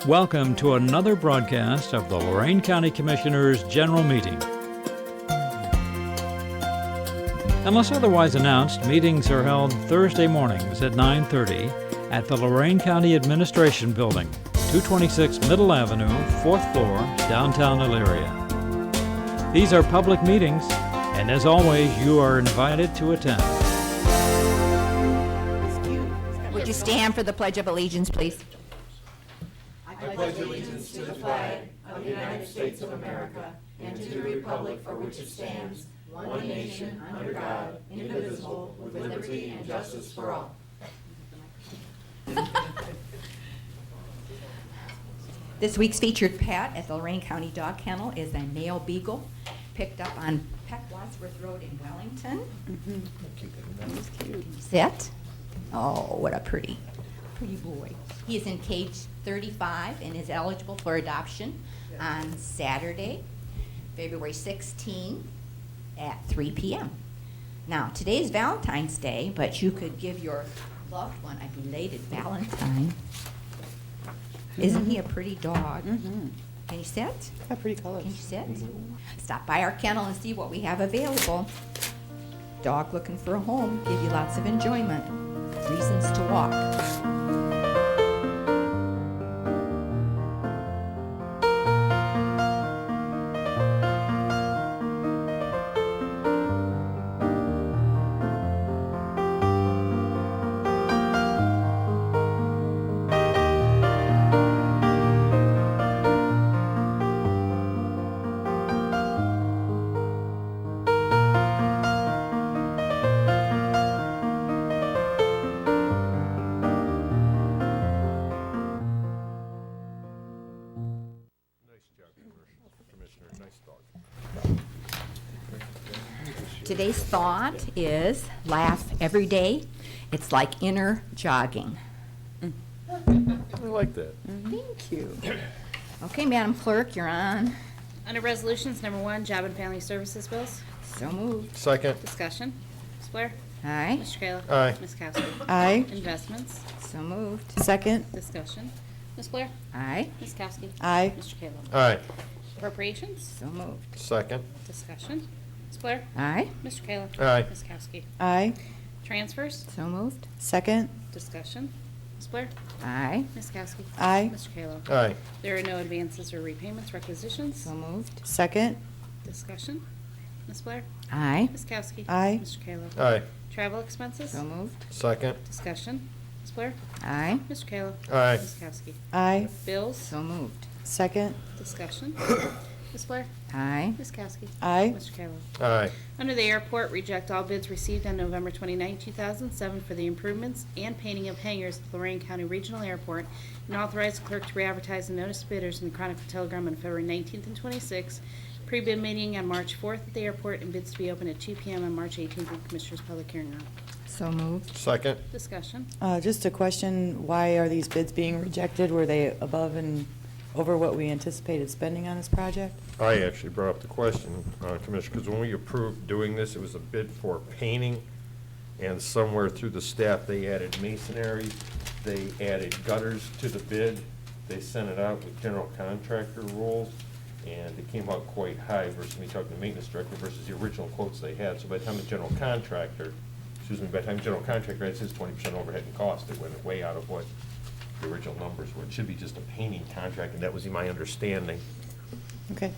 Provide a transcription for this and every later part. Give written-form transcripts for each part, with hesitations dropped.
Welcome to another broadcast of the Lorain County Commissioners' General Meeting. Unless otherwise announced, meetings are held Thursday mornings at 9:30 at the Lorain County Administration Building, 226 Middle Avenue, 4th floor, downtown Elyria. These are public meetings, and as always, you are invited to attend. Would you stand for the Pledge of Allegiance, please? This week's featured pet at the Lorain County Dog Kennel is a male beagle picked up on Peck Wadsworth Road in Wellington. He's cute. Can you sit? Oh, what a pretty boy. He is in cage 35 and is eligible for adoption on Saturday, February 16 at 3 p.m. Now, today is Valentine's Day, but you could give your loved one a belated Valentine. Isn't he a pretty dog? Can you sit? Got pretty colors. Can you sit? Stop by our kennel and see what we have available. Dog looking for a home, give you lots of enjoyment. Reasons to walk. Today's thought is laugh every day. It's like inner jogging. I like that. Thank you. Okay, Madam Clerk, you're on. Under Resolutions, number 1, Job and Family Services bills. So moved. Second. Discussion. Ms. Blair? Aye. Mr. Kayla? Aye. Ms. Kowski? Aye. Investments. So moved. Second. Discussion. Ms. Blair? Aye. Ms. Kowski? Aye. Mr. Kayla? Aye. Appropriations. So moved. Second. Discussion. Ms. Blair? Aye. Mr. Kayla? Aye. Ms. Kowski? Aye. Transfers. So moved. Second. Discussion. Ms. Blair? Aye. Ms. Kowski? Aye. Mr. Kayla? Aye. There are no advances or repayments, requisitions. So moved. Second. Discussion. Ms. Blair? Aye. Ms. Kowski? Aye. Mr. Kayla? Aye. Travel expenses. So moved. Second. Discussion. Ms. Blair? Aye. Mr. Kayla? Aye. Ms. Kowski? Aye. Bills. So moved. Second. Discussion. Ms. Blair? Aye. Ms. Kowski? Aye. Mr. Kayla? Aye. Under the airport, reject all bids received on November 29, 2007 for the improvements and painting of hangars at Lorain County Regional Airport, and authorize the clerk to re-advertise and notice bidders in the Chronicle Telegram on February 19th and 26th, pre-bid meeting on March 4th at the airport, and bids to be open at 2 p.m. on March 18th in the Commissioners' Public Hearing Room. So moved. Second. Discussion. Just a question, why are these bids being rejected? Were they above and over what we anticipated spending on this project? I actually brought up the question, Commissioner, because when we approved doing this, it was a bid for painting, and somewhere through the staff, they added masonry, they added gutters to the bid, they sent it out with general contractor rules, and it came out quite high versus me talking to the maintenance director versus the original quotes they had. So by the time the general contractor adds his 20% overhead and cost, it went way out of what the original numbers were. It should be just a painting contract, and that was my understanding. Okay.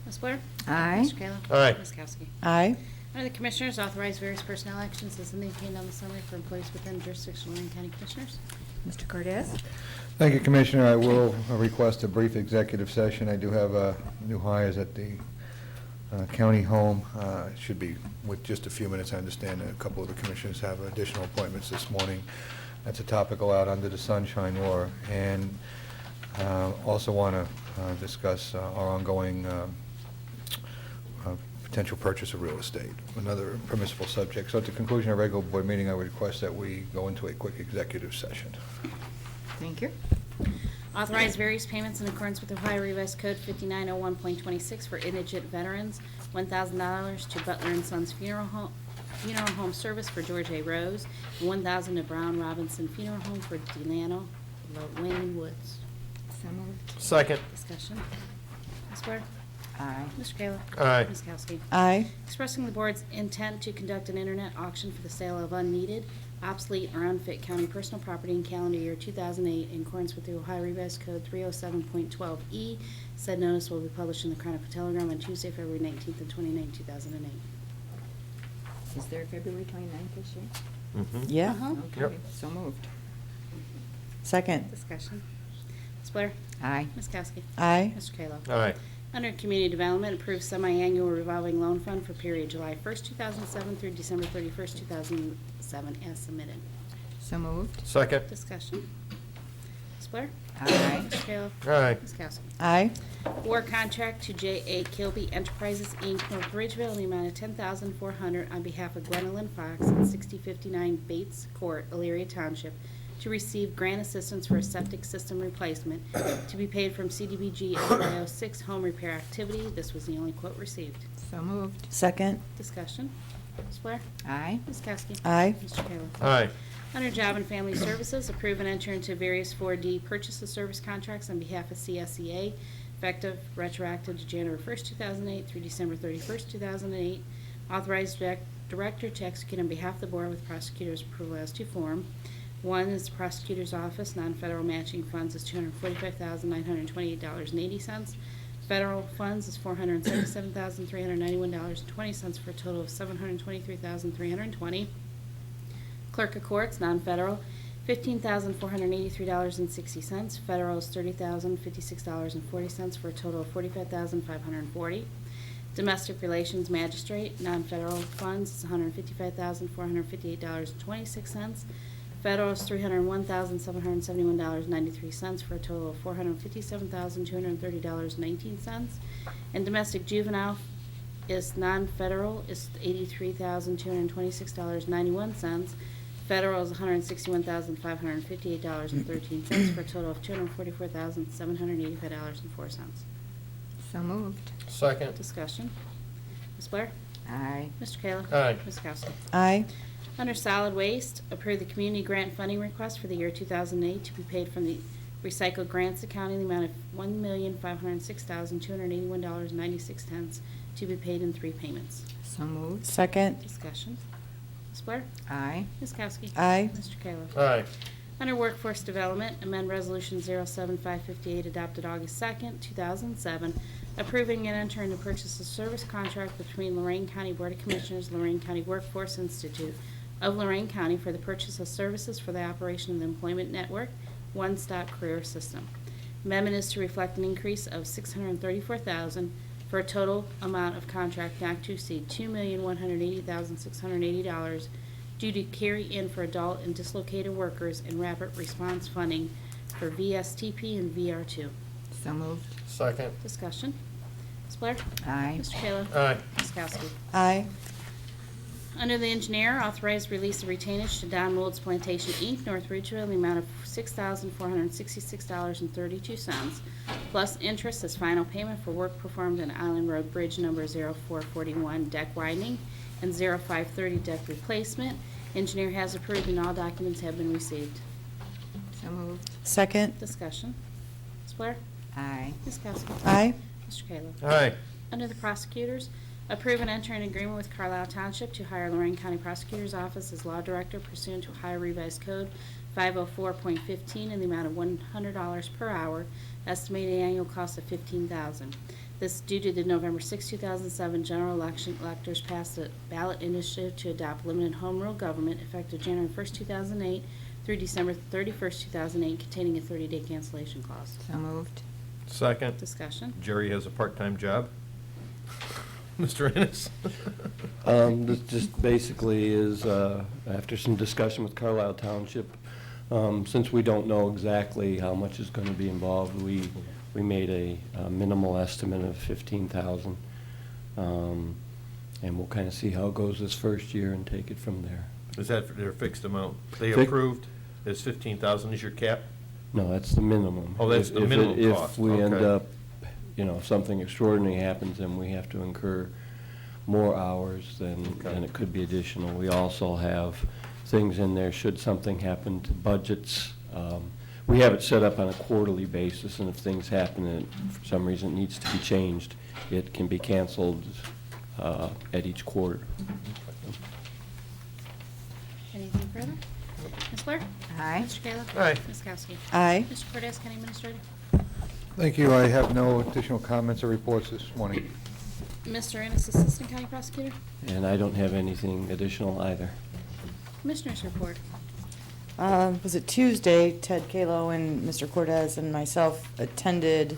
Ms. Blair? Aye. Mr. Kayla? Aye. Ms. Kowski? Aye. Under the Commissioners, authorize various personnel actions as indicated on the summary for employees within jurisdiction of Lorain County Commissioners. Mr. Cortez? Thank you, Commissioner. I will request a brief executive session. I do have new hires at the county home. It should be with just a few minutes. I understand that a couple of the commissioners have additional appointments this morning. That's a topic allowed under the Sunshine Law. And also want to discuss our ongoing potential purchase of real estate, another permissible subject. So at the conclusion of our regular board meeting, I would request that we go into a quick executive session. Thank you. Authorize various payments in accordance with Ohio Revised Code 5901.26 for indigent veterans, $1,000 to Butler and Sons Funeral Home Service for George A. Rose, and $1,000 to Brown Robinson Funeral Home for Delano Lorain Woods. So moved. Second. Discussion. Ms. Blair? Aye. Mr. Kayla? Aye. Ms. Kowski? Aye. Expressing the board's intent to conduct an internet auction for the sale of unneeded, obsolete, or unfit county personal property in calendar year 2008 in accordance with the Ohio Revised Code 307.12E. Said notice will be published in the Chronicle Telegram on Tuesday, February 19th and 29th, 2008. Is there a February 29th this year? Mm-hmm. Yeah. Uh-huh. Okay, Yep. so moved. Second. Discussion. Ms. Blair? Aye. Ms. Kowski? Aye. Mr. Kayla? Aye. Under Community Development, approve semi-annual revolving loan fund for period July 1st, 2007 through December 31st, 2007, as submitted. So moved. Second. Discussion. Ms. Blair? Aye. Mr. Kayla? Aye. Ms. Kowski? Aye. War contract to J.A. Kilby Enterprises, Inc., North Ridgeville, in the amount of $10,400 on behalf of Gwendolyn Fox at 6059 Bates Court, Elyria Township, to receive grant assistance for a septic system replacement to be paid from CDBG FY06 home repair activity. This was the only quote received. So moved. Second. Discussion. Ms. Blair? Aye. Ms. Kowski? Aye. Mr. Kayla? Aye. Under Job and Family Services, approve and enter into various 4D purchase of service contracts on behalf of CSEA, effective retroactive to January 1st, 2008 through December 31st, 2008. Authorized director to execute on behalf of the board with prosecutor's approval as to form. One is the prosecutor's office, non-federal matching funds is $245,928.80. Federal funds is $477,391.20 for a total of $723,320. Clerk of Courts, non-federal, $15,483.60. Federal is $30,056.40 for a total of $45,540. Domestic Relations Magistrate, non-federal funds is $155,458.26. Federal is $301,771.93 for a total of $457,230.19. And domestic juvenile is non-federal is $83,226.91. Federal is $161,558.13 for a total of $244,785.04. So moved. Second. Discussion. Ms. Blair? Aye. Mr. Kayla? Aye. Ms. Kowski? Aye. Under Solid Waste, approve the community grant funding request for the year 2008 to be paid from the Recycled Grants account in the amount of $1,506,281.96 to be paid in 3 payments. So moved. Second. Discussion. Ms. Blair? Aye. Ms. Kowski? Aye. Mr. Kayla? Aye. Under Workforce Development, amend Resolution 07558 adopted August 2nd, 2007, approving and entering the purchase of service contract between Lorain County Board of Commissioners, Lorain County Workforce Institute of Lorain County for the purchase of services for the operation of the Employment Network One-Stop Career System. Amendment is to reflect an increase of $634,000 for a total amount of contract not to exceed $2,180,680 due to carry-in for adult and dislocated workers and rapid response funding for VSTP and VR2. So moved. Second. Discussion. Ms. Blair? Aye. Mr. Kayla? Aye. Ms. Kowski? Aye. Under the engineer, authorized release of retainage to Don Woods Plantation, Inc., North Ridgeville, in the amount of $6,466.32, plus interest as final payment for work performed on Island Road Bridge number 0441 deck widening and 0530 deck replacement. Engineer has approved and all documents have been received. So moved. Second. Discussion. Ms. Blair? Aye. Ms. Kowski? Aye. Mr. Kayla? Aye. Under the prosecutors, approve and enter an agreement with Carlisle Township to hire Lorain County Prosecutor's Office as law director pursuant to Ohio Revised Code 504.15 in the amount of $100 per hour, estimated annual cost of $15,000. This due to the November 6, 2007 general election. Electors passed a ballot initiative to adopt limited home rule government effective January 1, 2008 through December 31, 2008, containing a 30-day cancellation clause. So moved. Second. Discussion. Jerry has a part-time job. Mr. Ennis? This just basically is, after some discussion with Carlisle Township, since we don't know exactly how much is going to be involved, we made a minimal estimate of $15,000. And we'll kind of see how it goes this first year and take it from there. Is that their fixed amount? They Fic- approved, is 15,000 is your cap? No, that's the minimum. Oh, that's the minimum cost, If we end okay. up, if something extraordinary happens, then we have to incur more hours, then it could be additional. We also have things in there, should something happen to budgets. we have it set up on a quarterly basis, and if things happen and for some reason it needs to be changed, it can be canceled at each quarter. Anything further? Ms. Blair? Aye. Mr. Kayla? Aye. Ms. Kowski? Aye. Mr. Cortez, County Administrator? Thank you. I have no additional comments or reports this morning. Mr. Ennis, Assistant County Prosecutor? And I don't have anything additional either. Commissioners report. Was it Tuesday, Ted Kalo and Mr. Cortez and myself attended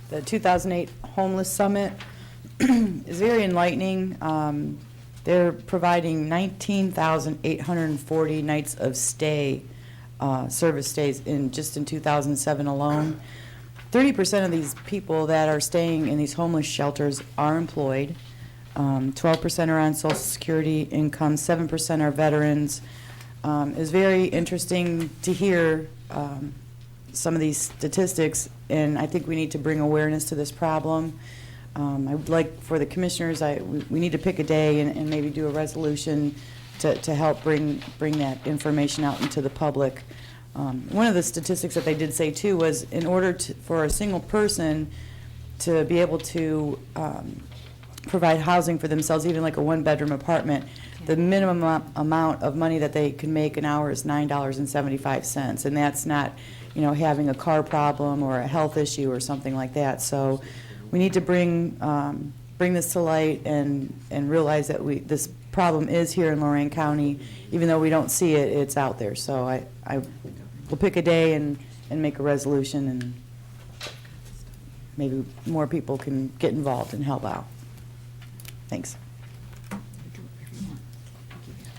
the 2008 Homeless Summit. It's very enlightening. They're providing 19,840 nights of stay, service stays in 2007 alone. 30% of these people that are staying in these homeless shelters are employed. 12% are on Social Security income, 7% are veterans. It's very interesting to hear some of these statistics, and I think we need to bring awareness to this problem. I would like for the commissioners, we need to pick a day and maybe do a resolution to help bring that information out into the public. One of the statistics that they did say, too, was in order for a single person to be able to provide housing for themselves, even like a one-bedroom apartment, the minimum amount of money that they can make an hour is $9.75, and that's not, having a car problem or a health issue or something like that. So we need to bring this to light and realize that this problem is here in Lorain County. Even though we don't see it, it's out there. So I will pick a day and make a resolution, and maybe more people can get involved and help out. Thanks.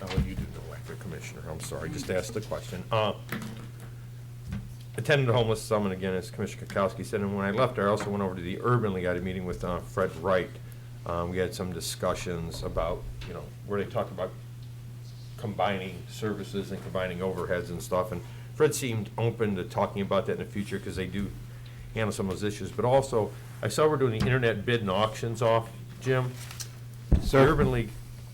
Oh, you do know after Commissioner, I'm sorry, just asked the question. Attended the Homeless Summit again, as Commissioner Kukowski said, and when I left, I also went over to the Urban League. I had a meeting with Fred Wright. We had some discussions about, where they talked about combining services and combining overheads and stuff, and Fred seemed open to talking about that in the future because they do handle some of those issues. But also, I saw we're doing the internet bid and auctions off, Jim. The Urban League,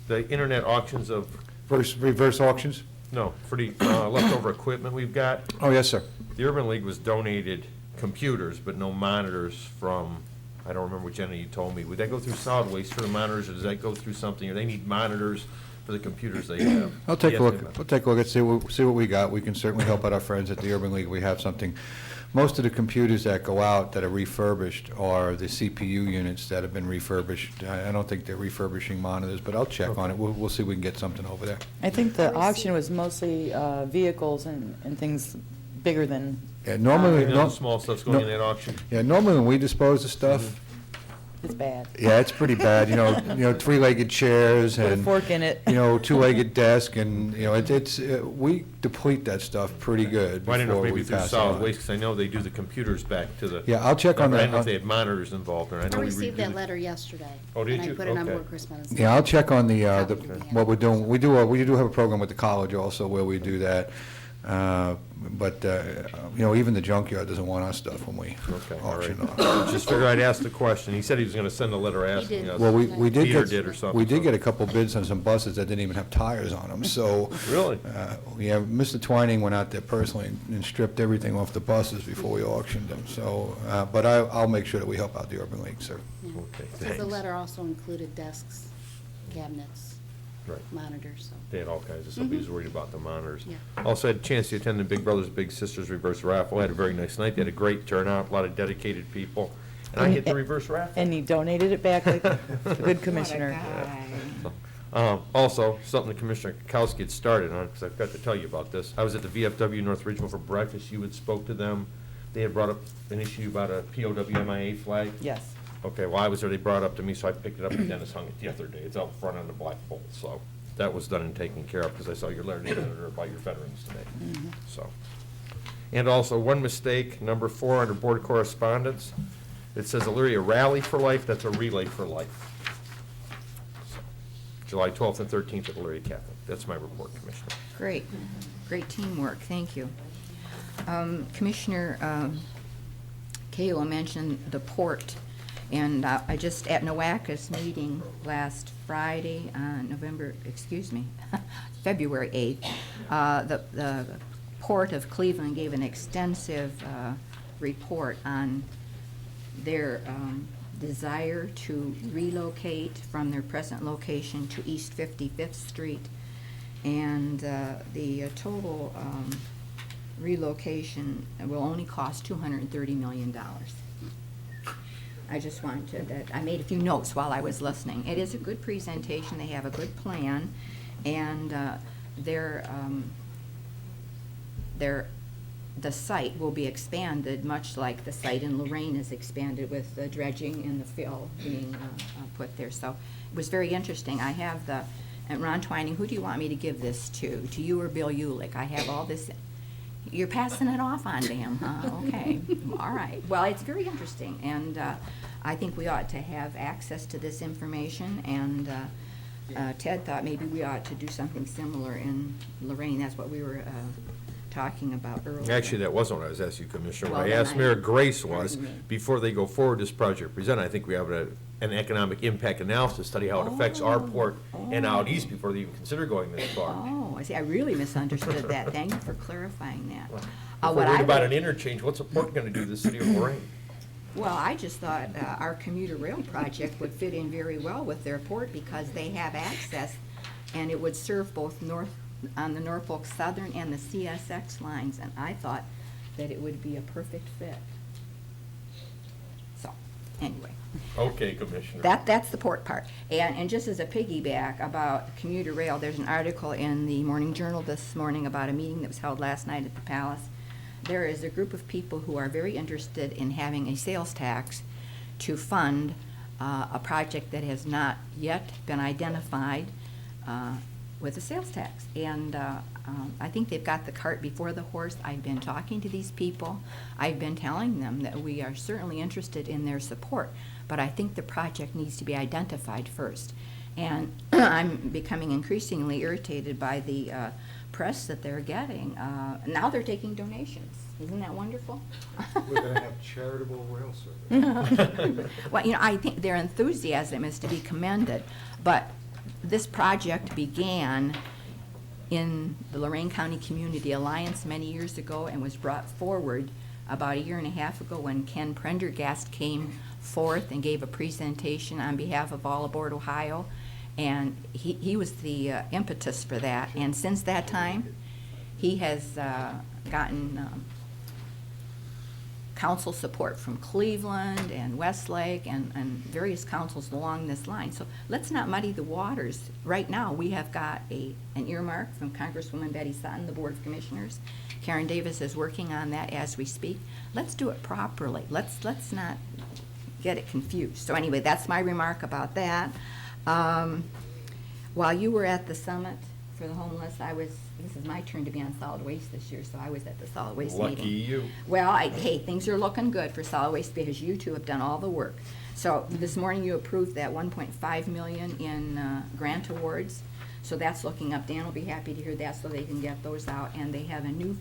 the internet auctions of, Reverse auctions? no, for the leftover equipment we've got. Oh, yes, sir. The Urban League was donated computers, but no monitors from, I don't remember which entity you told me. Would that go through solid waste for the monitors, or does that go through something, or they need monitors for the computers they have? I'll take a Yes, look. ma'am. We'll take a look and see what we got. We can certainly help out our friends at the Urban League. We have something. Most of the computers that go out that are refurbished are the CPU units that have been refurbished. I don't think they're refurbishing monitors, but I'll check on it. We'll see if we can get something over there. I think the auction was mostly vehicles and things bigger than, Yeah, normally, You know, the small stuff's going in that auction. normally when we dispose of stuff, it's bad. yeah, it's pretty bad. Three-legged chairs Put a and fork in it. two-legged desk, and we deplete that stuff pretty good Well, I didn't know before if we maybe through pass it solid on. waste, because I know they do the computers back to the. Yeah, I'll check on I that. didn't know if they had monitors involved, or I know I we received redo that the- letter yesterday. Oh, did And you? I put it on Okay. board correspondence. Yeah, I'll check on the Probably the what we're doing. We do have a program with the college also where we do that. But even the junkyard doesn't want our stuff when we Okay, all auction right. off. Just figured I'd ask the question. He said he was gonna send a letter asking did. us. Well, we did Peter get, did or something, we did so- get a couple bids on some buses that didn't even have tires on them, so. Really? Yeah, Mr. Twining went out there personally and stripped everything off the buses before we auctioned them, so, but I'll make sure that we help out the Urban League, sir. Yeah. Okay, So the thanks. letter also included desks, cabinets, Right. monitors, so. They had all kinds of stuff. He was worried about the monitors. Yeah. Also had a chance to attend the Big Brothers Big Sisters reverse raffle. Had a very nice night. They had a great turnout, a lot of dedicated people. And I hit the reverse raffle. And he donated it back like a good commissioner. What a guy. Also, something that Commissioner Kukowski had started on, because I forgot to tell you about this. I was at the VFW North Ridgeville for breakfast. You had spoke to them. They had brought up an issue about a POW-MIA flag. Yes. Okay, well, I was there, they brought it up to me, so I picked it up, and Dennis hung it the other day. It's out front on the black pole, so that was done and taken care of, because I saw your letter to the editor about your veterans today, so. And also, one mistake, number 4 under board correspondence, it says Elyria Rally for Life, that's a Relay for Life. So, July 12th and 13th at Elyria Catholic. That's my report, Commissioner. Great, great teamwork, thank you. Commissioner Kayla mentioned the port, and I just, at NOACA's meeting last Friday, February 8th, the Port of Cleveland gave an extensive report on their desire to relocate from their present location to East 55th Street. And the total relocation will only cost $230 million. I just wanted to, I made a few notes while I was listening. It is a good presentation, they have a good plan, and the site will be expanded, much like the site in Lorain is expanded with the dredging and the fill being put there. So it was very interesting. I have and Ron Twining, who do you want me to give this to you or Bill Ulick? I have all this. You're passing it off on him, huh? Okay, all right. Well, it's very interesting, and I think we ought to have access to this information, and Ted thought maybe we ought to do something similar in Lorain. That's what we were talking about earlier. Actually, that wasn't what I was asking you, Commissioner. What Well, I then asked Mayor Grace was, Pardon me. before they go forward this project present, I think we have an economic impact analysis study, how it affects our port and out east before they even consider going this far. Oh, I see. I really misunderstood that. Thank you for clarifying that. If What we're I worried about would- an interchange, what's a port gonna do to the city of Lorain? Well, I just thought our commuter rail project would fit in very well with their port because they have access, and it would serve both on the Norfolk Southern and the CSX lines, and I thought that it would be a perfect fit. So, anyway. Okay, Commissioner. That's the port part. And just as a piggyback about commuter rail, there's an article in the Morning Journal this morning about a meeting that was held last night at the Palace. There is a group of people who are very interested in having a sales tax to fund a project that has not yet been identified with a sales tax. And I think they've got the cart before the horse. I've been talking to these people. I've been telling them that we are certainly interested in their support, but I think the project needs to be identified first. And I'm becoming increasingly irritated by the press that they're getting. Now they're taking donations. Isn't that wonderful? We're going to have charitable rail service. Well, I think their enthusiasm is to be commended, but this project began in the Lorain County Community Alliance many years ago and was brought forward about a year and a half ago when Ken Prendergast came forth and gave a presentation on behalf of All Aboard Ohio, and he was the impetus for that. And since that time, he has gotten council support from Cleveland and Westlake and various councils along this line. So let's not muddy the waters. Right now, we have got an earmark from Congresswoman Betty Sutton, the Board of Commissioners. Karen Davis is working on that as we speak. Let's do it properly. Let's not get it confused. So anyway, that's my remark about that. While you were at the summit for the homeless, this is my turn to be on solid waste this year, so I was at the solid waste meeting. Lucky you. Well, hey, things are looking good for solid waste because you two have done all the work. So this morning you approved that $1.5 million in grant awards. So that's looking up. Dan will be happy to hear that so they can get those out. And they have a new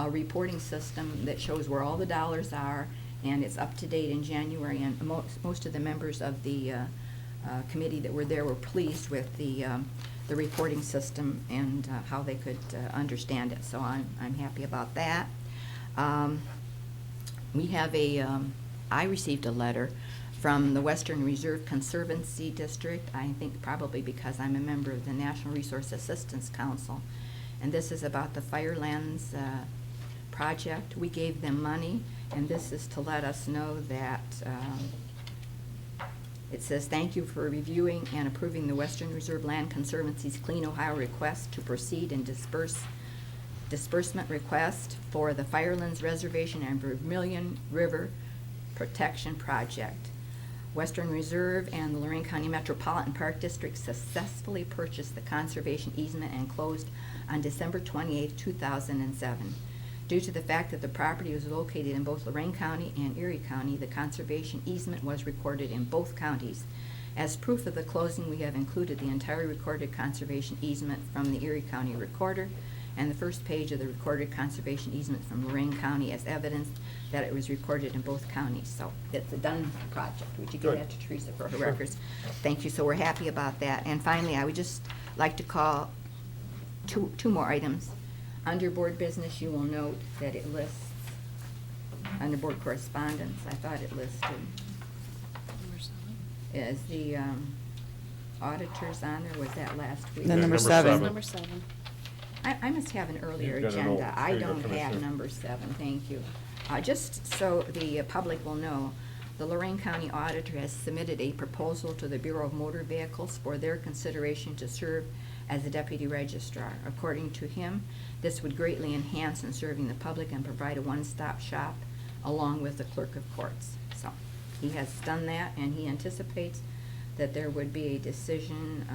reporting system that shows where all the dollars are, and it's up to date in January. And most of the members of the committee that were there were pleased with the reporting system and how they could understand it. So I'm happy about that. We have I received a letter from the Western Reserve Conservancy District, I think probably because I'm a member of the National Resource Assistance Council. And this is about the Firelands project. We gave them money, and this is to let us know that it says, thank you for reviewing and approving the Western Reserve Land Conservancy's Clean Ohio request to proceed and disbursement request for the Firelands Reservation and Vermilion River Protection Project. Western Reserve and the Lorain County Metropolitan Park District successfully purchased the conservation easement and closed on December 28, 2007. Due to the fact that the property was located in both Lorain County and Erie County, the conservation easement was recorded in both counties. As proof of the closing, we have included the entire recorded conservation easement from the Erie County Recorder and the first page of the recorded conservation easement from Lorain County as evidence that it was recorded in both counties. So it's a done project. Would you give Good. that to Teresa for her Sure. records? Thank you. So we're happy about that. And finally, I would just like to call two more items. Under board business, you will note that it lists, under board correspondence, I thought it listed, is the auditors on there, was that last week? Then number number seven. seven. Number 7. I must have an earlier You've got an agenda. old- I here you go, don't have Commissioner. number 7, thank you. Just so the public will know, the Lorain County Auditor has submitted a proposal to the Bureau of Motor Vehicles for their consideration to serve as a deputy registrar. According to him, this would greatly enhance in serving the public and provide a one-stop shop along with the clerk of courts. So, he has done that, and he anticipates that there would be a decision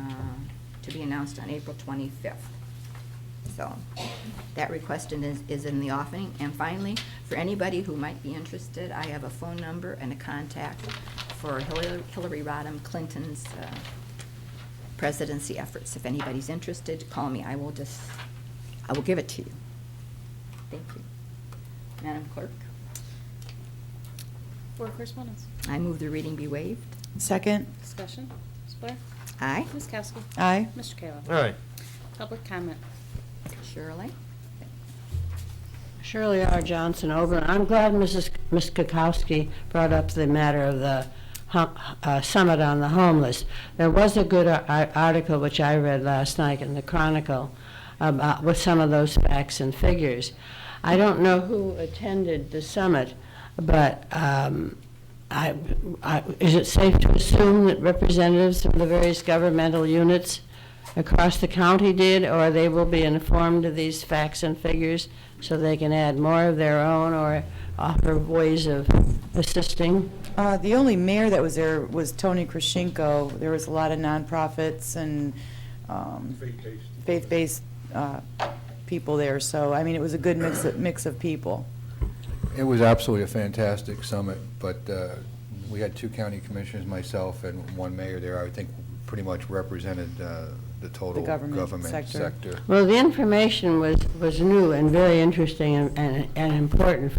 to be announced on April 25th. So, that request is in the offing. And finally, for anybody who might be interested, I have a phone number and a contact for Hillary Rodham Clinton's presidency efforts. If anybody's interested, call me. I will give it to you. Thank you. Madam Clerk, Board correspondence. I move the reading be waived. Second. Discussion. Ms. Blair? Aye. Ms. Kowski? Aye. Mr. Kayla? All right. Public comment. Shirley? Shirley R. Johnson, Oberlin. I'm glad Ms. Kukowski brought up the matter of the Summit on the Homeless. There was a good article which I read last night in the Chronicle about, with some of those facts and figures. I don't know who attended the summit, but is it safe to assume that representatives from the various governmental units across the county did, or they will be informed of these facts and figures so they can add more of their own or offer ways of assisting? The only mayor that was there was Tony Krashenko. There was a lot of nonprofits and faith-based people there. So, I mean, it was a good mix of people. It was absolutely a fantastic summit, but we had 2 county commissioners, myself, and 1 mayor there. I think pretty much represented the total government sector. Well, the information was new and very interesting and important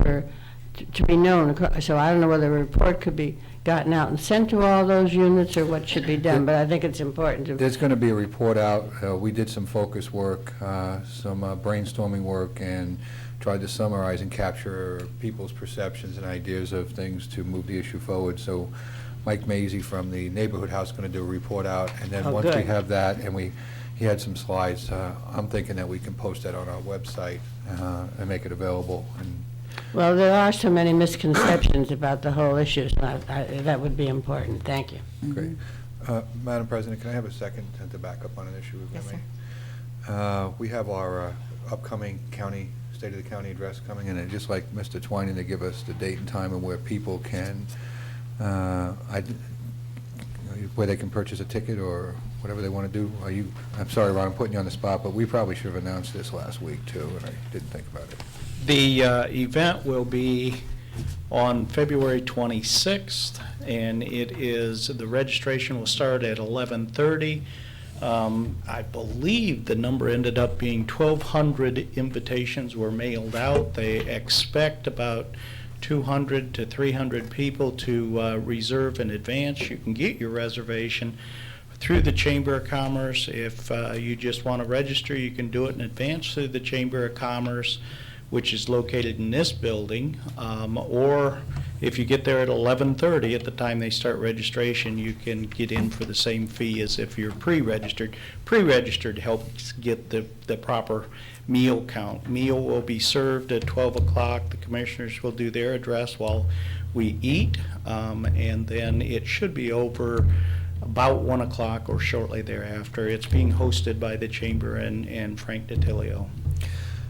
to be known. So I don't know whether a report could be gotten out and sent to all those units or what should be done, but I think it's important to. There's going to be a report out. We did some focus work, some brainstorming work, and tried to summarize and capture people's perceptions and ideas of things to move the issue forward. So Mike Mazie from the Neighborhood House is going to do a report out, and then once we good. have that, and he had some slides, I'm thinking that we can post that on our website and make it available. And Well, there are so many misconceptions about the whole issue, so that would be important. Thank you. great. Madam President, can I have a second to back up on an issue? if I Yes, may? We have our upcoming State of the County address coming in, and just like Mr. Twining to give us the date and time and where people can, where they can purchase a ticket or whatever they want to do. I'm sorry, Ron, I'm putting you on the spot, but we probably should have announced this last week, too, and I didn't think about it. The event will be on February 26th, and the registration will start at 11:30. I believe the number ended up being 1,200 invitations were mailed out. They expect about 200 to 300 people to reserve in advance. You can get your reservation through the Chamber of Commerce. If you just want to register, you can do it in advance through the Chamber of Commerce, which is located in this building, or if you get there at 11:30 at the time they start registration, you can get in for the same fee as if you're pre-registered. Pre-registered helps get the proper meal count. Meal will be served at 12 o'clock. The commissioners will do their address while we eat, and then it should be over about 1 o'clock or shortly thereafter. It's being hosted by the Chamber and Frank Natilio.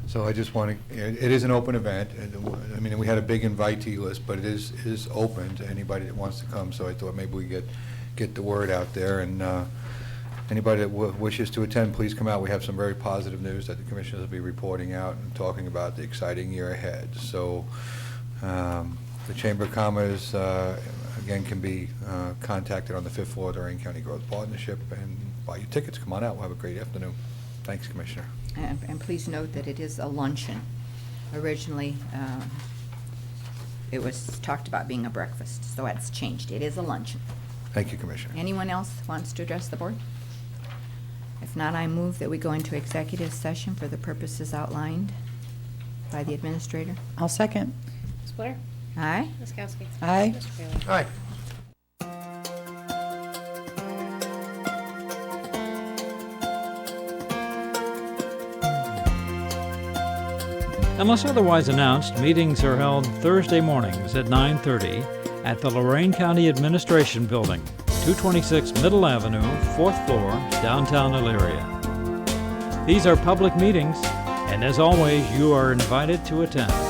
So I just want to, it is an open event, and I mean, we had a big invitee list, but it is open to anybody that wants to come, so I thought maybe we get the word out there, and anybody that wishes to attend, please come out. We have some very positive news that the commissioners will be reporting out and talking about the exciting year ahead. So the Chamber of Commerce, again, can be contacted on the 5th floor of the Lorain County Growth Partnership, and buy your tickets. Come on out. We'll have a great afternoon. Thanks, Commissioner. And please note that it is a luncheon. Originally, it was talked about being a breakfast, so that's changed. It is a luncheon. Thank you, Commissioner. Anyone else wants to address the board? If not, I move that we go into executive session for the purposes outlined by the administrator. I'll second. Ms. Blair? Aye? Ms. Kowski? Aye. Mr. Kayla? Aye. Unless otherwise announced, meetings are held Thursday mornings at 9:30 at the Lorain County Administration Building, 226 Middle Avenue, 4th floor, downtown Elyria. These are public meetings, and as always, you are invited to attend.